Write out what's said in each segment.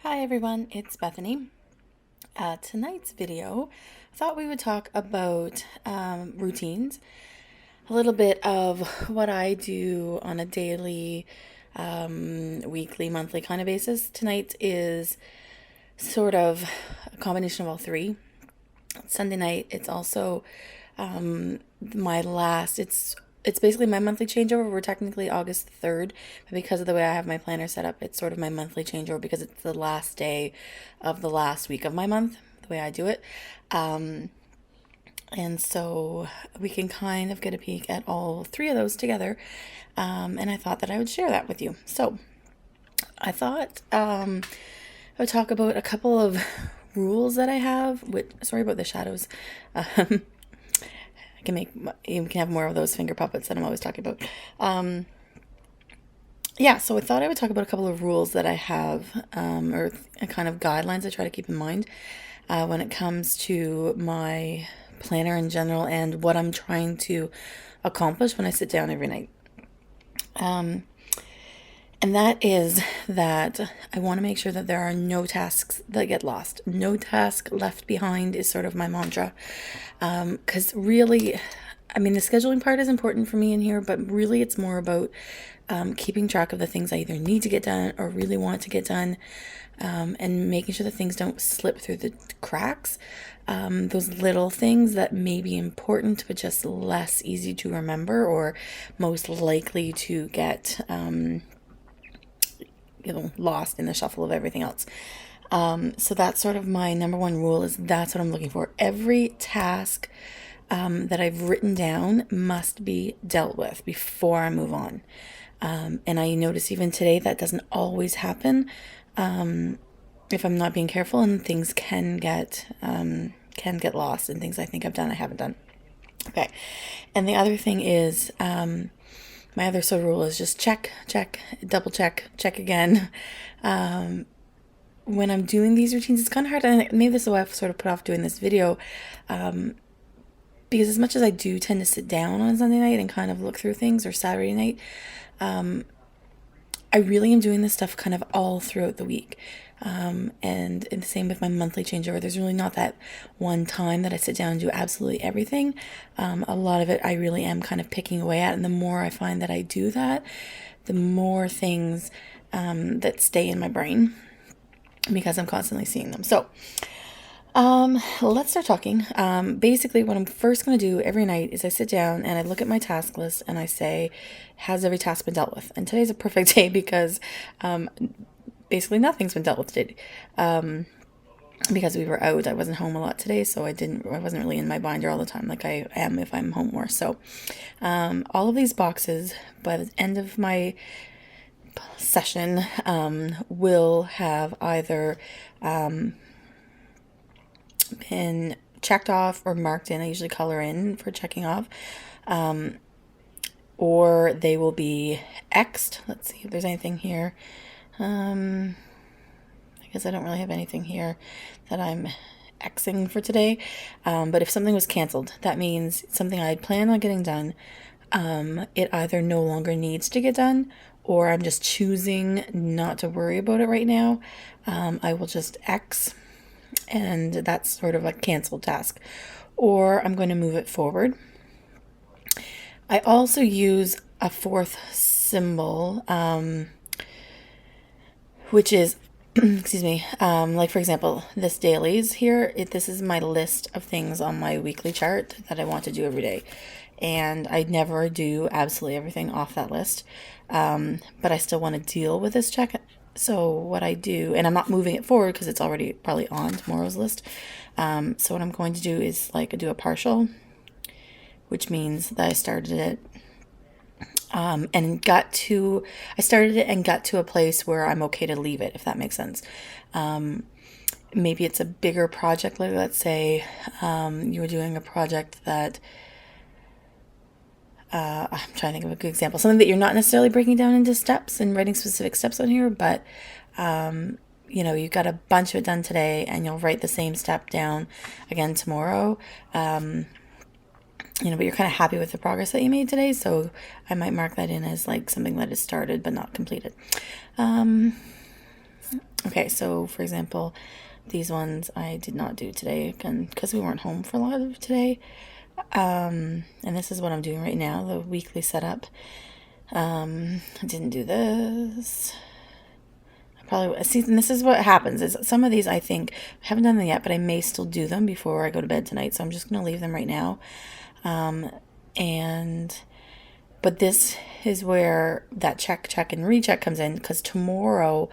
Hi everyone, it's Bethany. Tonight's video, I thought we would talk about routines, a little bit of what I do on a daily, weekly, monthly kind of basis. Tonight is sort of a combination of all three. Sunday night, it's also my last, it's basically my monthly changeover. We're technically August 3rd, but because of the way I have my planner set up, it's sort of my monthly changeover because it's the last day of the last week of my month, the way I do it. And so we can kind of get a peek at all three of those together. And I thought that I would share that with you. So I thought I would talk about a couple of rules that I have. Sorry about the shadows. You can have more of those finger puppets that I'm always talking about. So I thought I would talk about a couple of rules that I have, or kind of guidelines I try to keep in mind when it comes to my planner in general and what I'm trying to accomplish when I sit down every night. And that is that I want to make sure that there are no tasks that get lost. No task left behind is sort of my mantra. Because really, the scheduling part is important for me in here, but really it's more about keeping track of the things I either need to get done or really want to get done, and making sure that things don't slip through the cracks. Those little things that may be important, but just less easy to remember or most likely to get lost in the shuffle of everything else. So that's sort of my number one rule, is that's what I'm looking for. Every task that I've written down must be dealt with before I move on. And I notice even today that doesn't always happen if I'm not being careful, and things can get lost, and things I think I've done I haven't done. Okay. And the other thing is, my other sort of rule is just check, double check again. When I'm doing these routines, it's kind of hard, and maybe this is why I've sort of put off doing this video, because as much as I do tend to sit down on Sunday night and kind of look through things, or Saturday night, I really am doing this stuff kind of all throughout the week. And the same with my monthly changeover. There's really not that one time that I sit down and do absolutely everything. A lot of it I really am kind of picking away at, and the more I find that I do that, the more things that stay in my brain because I'm constantly seeing them. So let's start talking. Basically, what I'm first going to do every night is I sit down and I look at my task list and I say, has every task been dealt with? And today's a perfect day because basically nothing's been dealt with today. Because we were out, I wasn't home a lot today, so I wasn't really in my binder all the time like I am if I'm home more. So all of these boxes by the end of my session will have either been checked off or marked in. I usually color in for checking off, or they will be X'd. Let's see if there's anything here. I guess I don't really have anything here that I'm Xing for today. But if something was canceled, that means something I had planned on getting done, it either no longer needs to get done, or I'm just choosing not to worry about it right now. I will just X, and that's sort of a canceled task. Or I'm going to move it forward. I also use a fourth symbol, which is, excuse me, like for example, this dailies here, this is my list of things on my weekly chart that I want to do every day. And I never do absolutely everything off that list, but I still want to deal with this check. So what I do, and I'm not moving it forward because it's already probably on tomorrow's list. So what I'm going to do is do a partial, which means that I started it and got to a place where I'm okay to leave it, if that makes sense. Maybe it's a bigger project, like let's say you were doing a project that I'm trying to think of a good example, something that you're not necessarily breaking down into steps and writing specific steps on here, but you've got a bunch of it done today and you'll write the same step down again tomorrow. But you're kind of happy with the progress that you made today, so I might mark that in as something that is started but not completed. Okay, Okay, so for example, these ones I did not do today, again, because we weren't home for a lot of today. And this is what I'm doing right now, the weekly setup. I didn't do this. Probably see, and this is what happens is some of these I think I haven't done them yet, but I may still do them before I go to bed tonight, so I'm just going to leave them right now. But this is where that check and recheck comes in, because tomorrow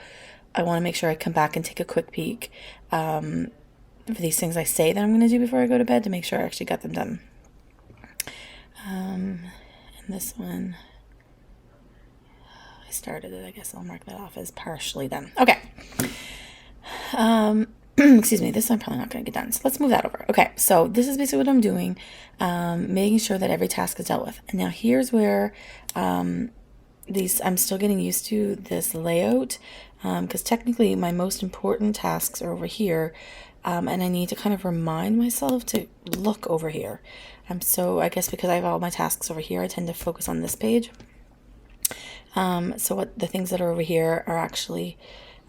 I want to make sure I come back and take a quick peek for these things I say that I'm going to do before I go to bed, to make sure I actually got them done. And this one, I started it. I guess I'll mark that off as partially done. Okay. Excuse me, this I'm probably not going to get done, so let's move that over. Okay, so this is basically what I'm doing, making sure that every task is dealt with. And now here's where I'm still getting used to this layout, because technically my most important tasks are over here, and I need to kind of remind myself to look over here. So I guess because I have all my tasks over here, I tend to focus on this page. So what the things that are over here are actually,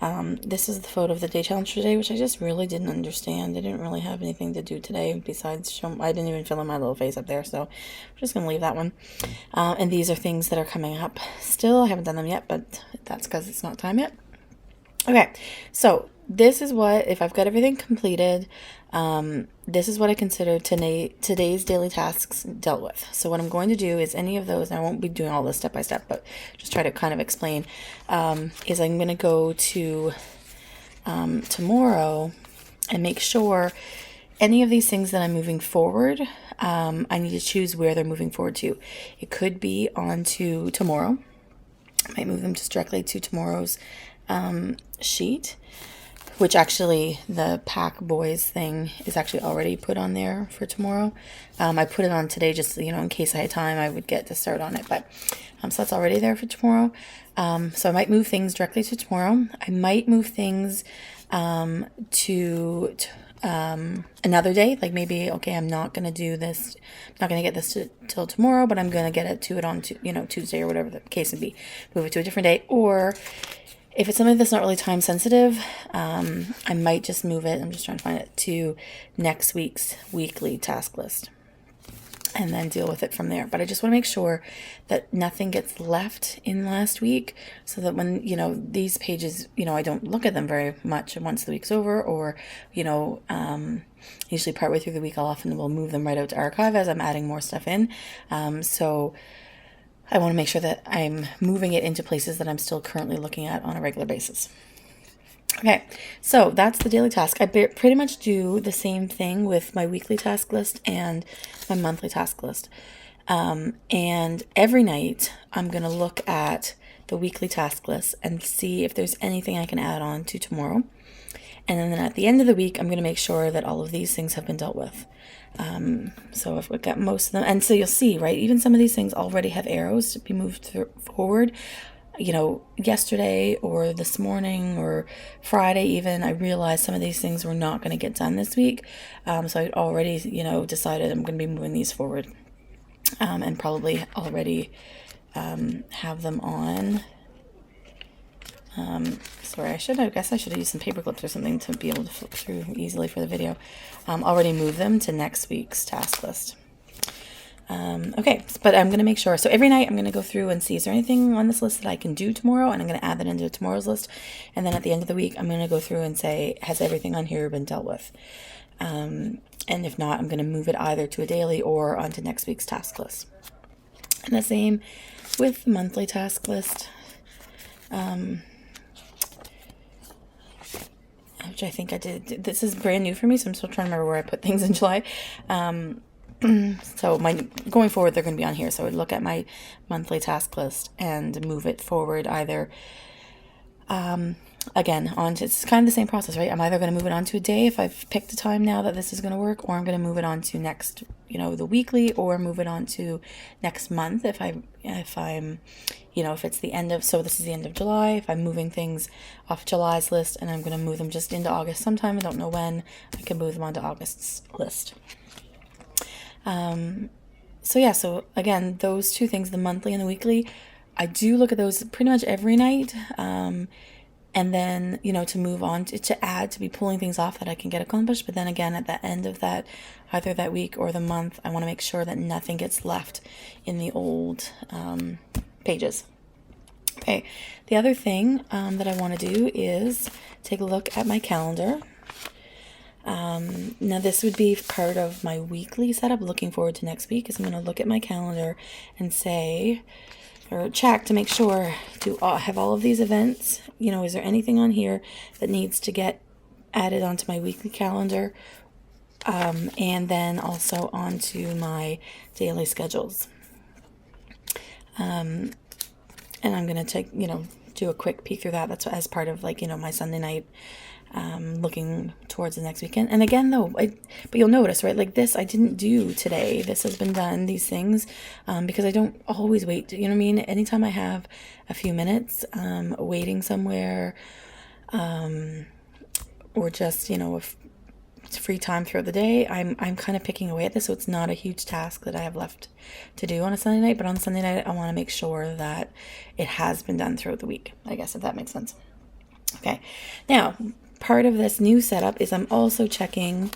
this is the photo of the day challenge today, which I just really didn't understand. I didn't really have anything to do today besides show. I didn't even fill in my little face up there, so I'm just going to leave that one. And these are things that are coming up still. I haven't done them yet, but that's because it's not time yet. Okay, so this is what, if I've got everything completed, this is what I consider today's daily tasks dealt with. So what I'm going to do is any of those, and I won't be doing all this step by step, but just try to kind of explain, is I'm going to go to tomorrow and make sure any of these things that I'm moving forward, I need to choose where they're moving forward to. It could be onto tomorrow. I might move them just directly to tomorrow's sheet, which actually the Pack Boys thing is actually already put on there for tomorrow. I put it on today just, in case I had time, I would get to start on it. But so that's already there for tomorrow. So I might move things directly to tomorrow. I might move things to another day. Like maybe, okay, I'm not going to do this. I'm not going to get this till tomorrow, but I'm going to get it on Tuesday or whatever the case would be. Move it to a different day. Or if it's something that's not really time sensitive, I might just move it. I'm just trying to find it to next week's weekly task list and then deal with it from there. But I just want to make sure that nothing gets left in last week, so that when, these pages, I don't look at them very much once the week's over, or, usually partway through the week, I'll often will move them right out to archive as I'm adding more stuff in. So I want to make sure that I'm moving it into places that I'm still currently looking at on a regular basis. Okay, so that's the daily task. I pretty much do the same thing with my weekly task list and my monthly task list. And every night I'm going to look at the weekly task list and see if there's anything I can add on to tomorrow. And then at the end of the week, I'm going to make sure that all of these things have been dealt with. So if we've got most of them, and so you'll see, right, even some of these things already have arrows to be moved forward. Yesterday or this morning or Friday even, I realized some of these things were not going to get done this week. So I'd already, decided I'm going to be moving these forward, and probably already have them on. Sorry, I guess I should have used some paper clips or something to be able to flip through easily for the video. Already move them to next week's task list. Okay, but I'm going to make sure. So every night I'm going to go through and see, is there anything on this list that I can do tomorrow? And I'm going to add that into tomorrow's list. And then at the end of the week, I'm going to go through and say, has everything on here been dealt with? And if not, I'm going to move it either to a daily or onto next week's task list. And the same with the monthly task list. Which I think I did. This is brand new for me, so I'm still trying to remember where I put things in July. So going forward, they're going to be on here. So I would look at my monthly task list and move it forward either, again, it's kind of the same process, right? I'm either going to move it onto a day if I've picked a time now that this is going to work, or I'm going to move it on to next, the weekly, or move it on to next month if I'm, if it's the end of, so this is the end of July, if I'm moving things off July's list and I'm going to move them just into August sometime, I don't know when, I can move them onto August's list. So again, those 2 things, the monthly and the weekly, I do look at those pretty much every night. and then, to move on to add, to be pulling things off that I can get accomplished. But then again, at the end of that, either that week or the month, I want to make sure that nothing gets left in the old pages. Okay, the other thing that I want to do is take a look at my calendar. Now this would be part of my weekly setup. Looking forward to next week is I'm going to look at my calendar and say, or check to make sure, do I have all of these events? Is there anything on here that needs to get added onto my weekly calendar? And then also onto my daily schedules. And I'm going to take, do a quick peek through that. That's as part of my Sunday night, looking towards the next weekend. And again, though, but you'll notice, right? Like this, I didn't do today. This has been done, these things, because I don't always wait. You know what I mean? Anytime I have a few minutes, waiting somewhere, or just, if it's free time throughout the day, I'm kind of picking away at this, so it's not a huge task that I have left to do on a Sunday night. But on Sunday night, I want to make sure that it has been done throughout the week, I guess, if that makes sense. Okay, now part of this new setup is I'm also checking,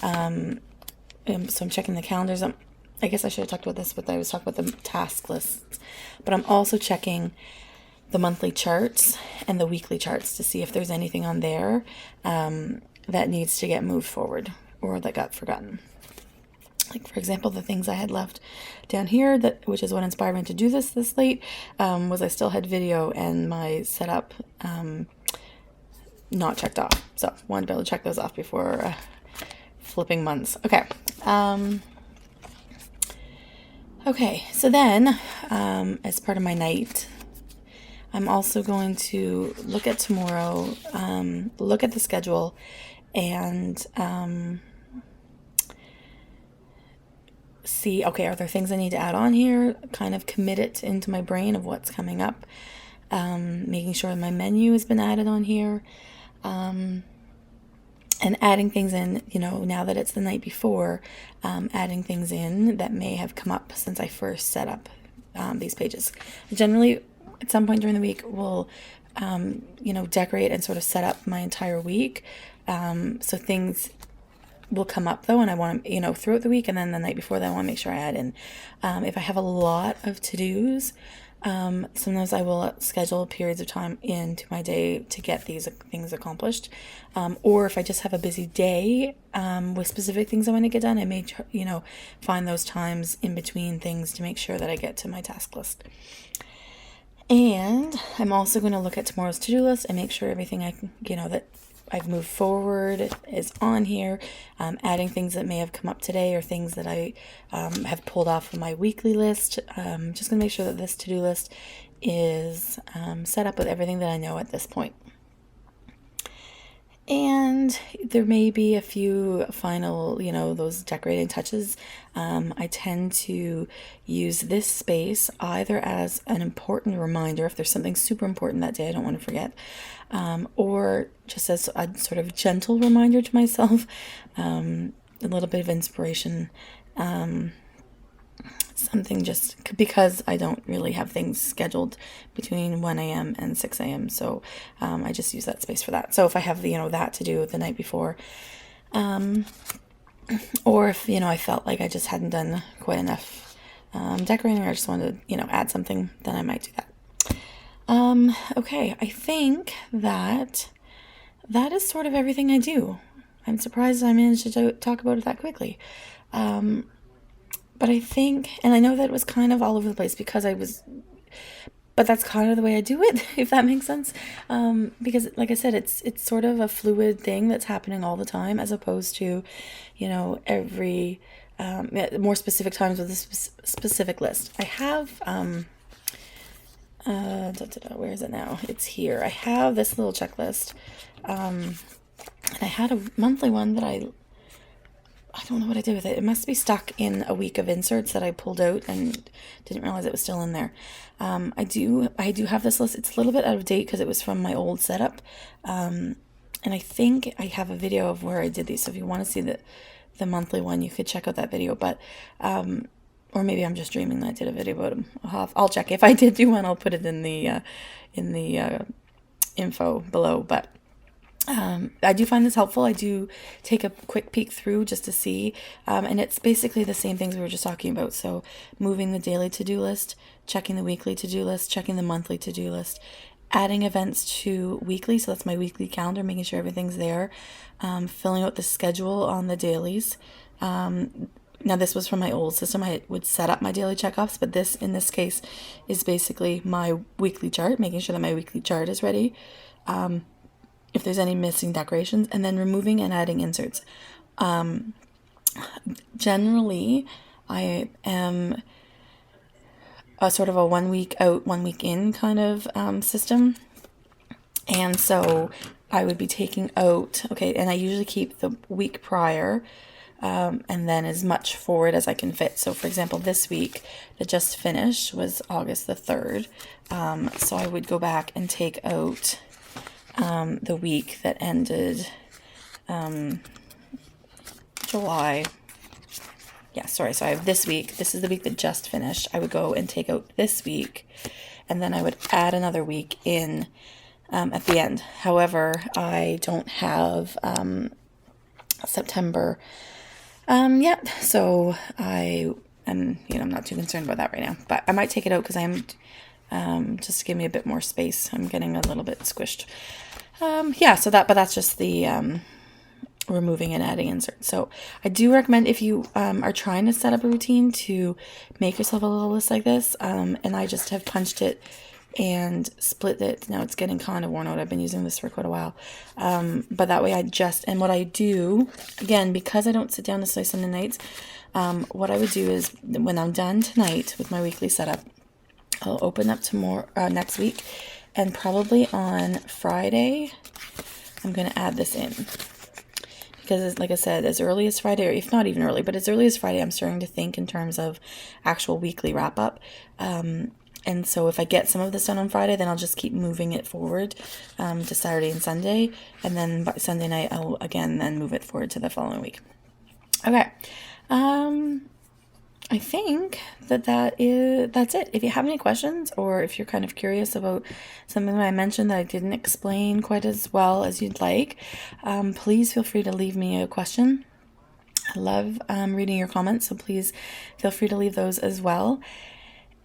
so I'm checking the calendars. I guess I should have talked about this, but I was talking about the task lists, but I'm also checking the monthly charts and the weekly charts to see if there's anything on there that needs to get moved forward or that got forgotten. Like, for example, the things I had left down here, which is what inspired me to do this late, was I still had video and my setup not checked off. So wanted to be able to check those off before flipping months. Okay. Okay, so then as part of my night, I'm also going to look at tomorrow, look at the schedule, and see, okay, are there things I need to add on here? Kind of commit it into my brain of what's coming up. Making sure my menu has been added on here. And adding things in, now that it's the night before, adding things in that may have come up since I first set up these pages. Generally, at some point during the week, we'll, decorate and sort of set up my entire week. So things will come up though, and I want to, throughout the week, and then the night before that, I want to make sure I add in. If I have a lot of to-dos, sometimes I will schedule periods of time into my day to get these things accomplished. Or if I just have a busy day with specific things I want to get done, I may, find those times in between things to make sure that I get to my task list. And I'm also going to look at tomorrow's to-do list and make sure everything that I've moved forward is on here, adding things that may have come up today or things that I have pulled off of my weekly list. Just going to make sure that this to-do list is set up with everything that I know at this point. And there may be a few final, those decorating touches. I tend to use this space either as an important reminder, if there's something super important that day I don't want to forget, or just as a sort of gentle reminder to myself, a little bit of inspiration, something just because I don't really have things scheduled between 1 a.m. and 6 a.m. So I just use that space for that. So if I have, that to do the night before, or if, I felt like I just hadn't done quite enough decorating, or I just wanted to, add something, then I might do that. Okay, I think that is sort of everything I do. I'm surprised I managed to talk about it that quickly. But I think, and I know that it was kind of all over the place because but that's kind of the way I do it, if that makes sense. Because like I said, it's sort of a fluid thing that's happening all the time, as opposed to, every, more specific times with a specific list. I have, where is it now? It's here. I have this little checklist. And I had a monthly one that I don't know what I did with it. It must be stuck in a week of inserts that I pulled out and didn't realize it was still in there. I do have this list. It's a little bit out of date because it was from my old setup. And I think I have a video of where I did these. So if you want to see the monthly one, you could check out that video. But, or maybe I'm just dreaming that I did a video about them. I'll check. If I did do one, I'll put it in the info below, but I do find this helpful. I do take a quick peek through just to see, and it's basically the same things we were just talking about. So moving the daily to-do list, checking the weekly to-do list, checking the monthly to-do list, adding events to weekly, so that's my weekly calendar, making sure everything's there, filling out the schedule on the dailies. Now this was from my old system. I would set up my daily checkoffs, but this, in this case, is basically my weekly chart, making sure that my weekly chart is ready. If there's any missing decorations, and then removing and adding inserts. Generally, I am a sort of a 1 week out, 1 week in kind of system. And so I would be taking out, okay, and I usually keep the week prior and then as much forward as I can fit. So for example, this week that just finished was August the 3rd. So I would go back and take out the week that ended July. Yeah, sorry. So I have this week. This is the week that just finished. I would go and take out this week, and then I would add another week in at the end. However, I don't have September yet, so I'm not too concerned about that right now. But I might take it out because I'm just to give me a bit more space. I'm getting a little bit squished. So that's just the removing and adding inserts. So I do recommend, if you are trying to set up a routine, to make yourself a little list like this. And I just have punched it and split it. Now it's getting kind of worn out. I've been using this for quite a while. But that way and what I do, again, because I don't sit down necessarily Sunday nights, what I would do is when I'm done tonight with my weekly setup, I'll open up tomorrow, next week, and probably on Friday, I'm going to add this in. Because, like I said, as early as Friday, or if not even early, but as early as Friday, I'm starting to think in terms of actual weekly wrap-up. And so if I get some of this done on Friday, then I'll just keep moving it forward to Saturday and Sunday. And then by Sunday night, I'll again then move it forward to the following week. Okay. I think that's it. If you have any questions, or if you're kind of curious about something that I mentioned that I didn't explain quite as well as you'd like, please feel free to leave me a question. I love reading your comments, so please feel free to leave those as well.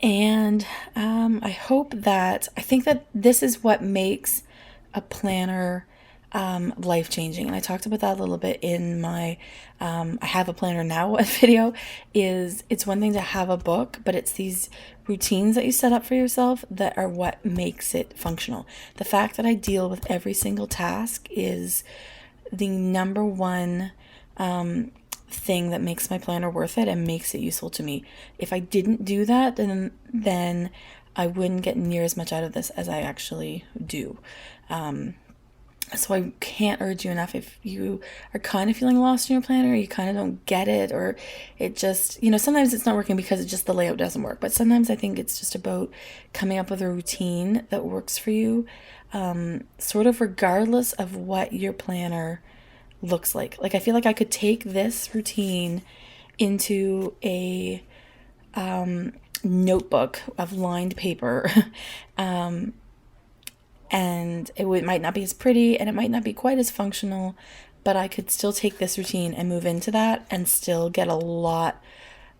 And I think that this is what makes a planner life-changing. And I talked about that a little bit in my I have a planner now video. It's one thing to have a book, but it's these routines that you set up for yourself that are what makes it functional. The fact that I deal with every single task is the number one thing that makes my planner worth it and makes it useful to me. If I didn't do that, then I wouldn't get near as much out of this as I actually do. So I can't urge you enough, if you are kind of feeling lost in your planner, you kind of don't get it, or it just, sometimes it's not working because it's just the layout doesn't work. But sometimes I think it's just about coming up with a routine that works for you, sort of regardless of what your planner looks like. Like, I feel like I could take this routine into a notebook of lined paper, and it might not be as pretty, and it might not be quite as functional, but I could still take this routine and move into that and still get a lot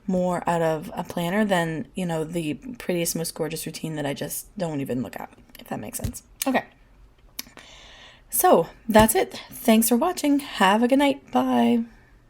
more out of a planner than, the prettiest, most gorgeous routine that I just don't even look at, if that makes sense. Okay. So that's it. Thanks for watching. Have a good night. Bye.